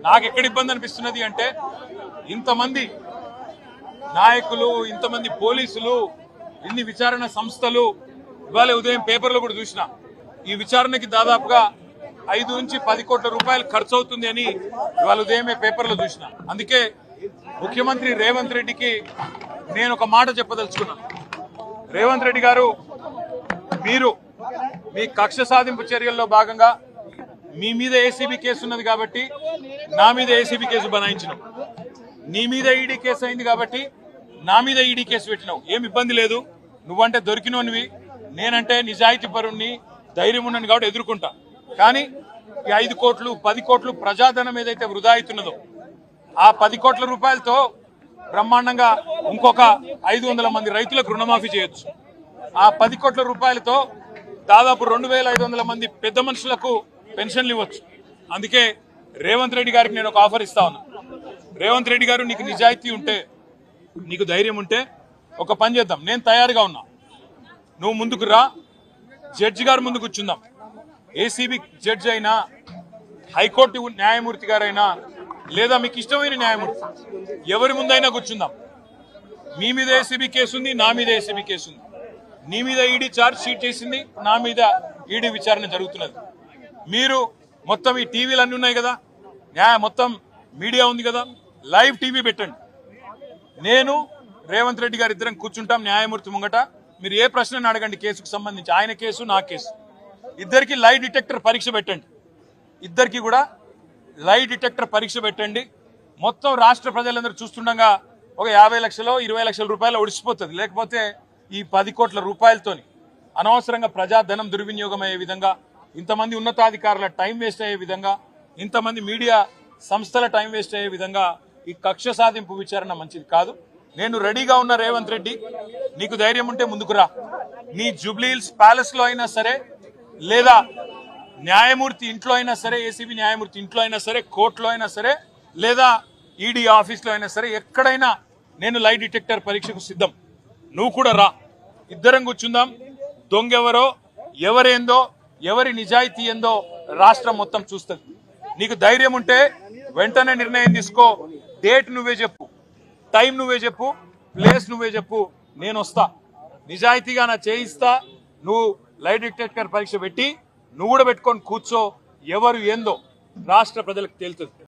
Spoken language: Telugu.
నాకు ఎక్కడ ఇబ్బంది అనిపిస్తున్నది అంటే ఇంతమంది నాయకులు, ఇంతమంది పోలీసులు, ఇన్ని విచారణ సంస్థలు, ఇవాళ ఉదయం పేపర్లో కూడా చూసిన ఈ విచారణకి దాదాపుగా 5 నుంచి 10 కోట్ల రూపాయలు ఖర్చు అవుతుంది అని ఇవాళ ఉదయమే పేపర్లో చూసిన. అందుకే ముఖ్యమంత్రి రేవంత్ రెడ్డికి నేను ఒక మాట చెప్పదలుచుకున్నాను. రేవంత్ రెడ్డి గారు, మీరు మీ కక్ష సాధింపు చర్యల్లో భాగంగా మీ మీద ఏసీబీ కేసు ఉన్నది కాబట్టి నా మీద ఏసీబీ కేసు బనాయించినావు, నీ మీద ఈడీ కేసు అయింది కాబట్టి నా మీద ఈడీ కేసు పెట్టినావు. ఏం ఇబ్బంది లేదు, నువ్వంటే దొరికినోనివి, నేనంటే నిజాయితీ పరుణ్ణి, ధైర్యం ఉన్నాను కాబట్టి ఎదుర్కొంటా. కానీ ఈ 5 కోట్లు 10 కోట్లు ప్రజాధనం ఏదైతే వృధా అవుతున్నదో ఆ 10 కోట్ల రూపాయలతో బ్రహ్మాండంగా ఇంకొక 500 మంది రైతులకు రుణమాఫీ చేయొచ్చు. ఆ 10 కోట్ల రూపాయలతో దాదాపు 2500 మంది పెద్ద మనుషులకు పెన్షన్లు ఇవ్వచ్చు. అందుకే రేవంత్ రెడ్డి గారికి నేను ఒక ఆఫర్ ఇస్తా ఉన్నా. రేవంత్ రెడ్డి గారు, నీకు నిజాయితీ ఉంటే, నీకు ధైర్యం ఉంటే ఒక పని చేద్దాం. నేను తయారుగా ఉన్నా, నువ్వు ముందుకు రా, జడ్జి గారు ముందు కూర్చుందాం. ఏసీబీ జడ్జి అయినా, హైకోర్టు న్యాయమూర్తి గారైనా, లేదా మీకు ఇష్టమైన న్యాయమూర్తి ఎవరి ముందైనా కూర్చుందాం. మీ మీద ఏసీబీ కేసు ఉంది, నా మీద ఏసీబీ కేసు ఉంది. నీ మీద ఈడీ ఛార్జ్ షీట్ చేసింది, నా మీద ఈడీ విచారణ జరుగుతున్నది. మీరు మొత్తం ఈ టీవీలు అన్నీ ఉన్నాయి కదా, మొత్తం మీడియా ఉంది కదా, లైవ్ టీవీ పెట్టండి. నేను రేవంత్ రెడ్డి గారు ఇద్దరం కూర్చుంటాం న్యాయమూర్తి ముంగట. మీరు ఏ ప్రశ్నను అడగండి కేసుకు సంబంధించి, ఆయన కేసు నా కేసు. ఇద్దరికి లై డిటెక్టర్ పరీక్ష పెట్టండి, ఇద్దరికి కూడా లై డిటెక్టర్ పరీక్ష పెట్టండి. మొత్తం రాష్ట్ర ప్రజలందరూ చూస్తుండగా ఒక 50 లక్షలు 20 లక్షల రూపాయలు ఒడిసిపోతుంది. లేకపోతే ఈ 10 కోట్ల రూపాయలతోని అనవసరంగా ప్రజాధనం దుర్వినియోగం అయ్యే విధంగా, ఇంతమంది ఉన్నతాధికారుల టైం వేస్ట్ అయ్యే విధంగా, ఇంతమంది మీడియా సంస్థల టైం వేస్ట్ అయ్యే విధంగా ఈ కక్ష సాధింపు విచారణ మంచిది కాదు. నేను రెడీగా ఉన్న రేవంత్ రెడ్డి, నీకు ధైర్యం ఉంటే ముందుకు రా. నీ జూబ్లీహిల్స్ ప్యాలెస్ లో అయినా సరే, లేదా న్యాయమూర్తి ఇంట్లో అయినా సరే, ఏసీబీ న్యాయమూర్తి ఇంట్లో అయినా సరే, కోర్టులో అయినా సరే, లేదా ఈడీ ఆఫీస్లో అయినా సరే, ఎక్కడైనా నేను లై డిటెక్టర్ పరీక్షకు సిద్ధం. నువ్వు కూడా రా, ఇద్దరం కూర్చుందాం. దొంగెవరో, ఎవరేందో, ఎవరి నిజాయితీ ఏందో రాష్ట్రం మొత్తం చూస్తుంది. నీకు ధైర్యం ఉంటే వెంటనే నిర్ణయం తీసుకో. డేట్ నువ్వే చెప్పు, టైం నువ్వే చెప్పు, ప్లేస్ నువ్వే చెప్పు, నేను వస్తా. నిజాయితీగా నా చేయిస్తా. నువ్వు లై డిటెక్టర్ పరీక్ష పెట్టి నువ్వు కూడా పెట్టుకొని కూర్చో. ఎవరు ఏందో రాష్ట్ర ప్రజలకు తేలుతుంది.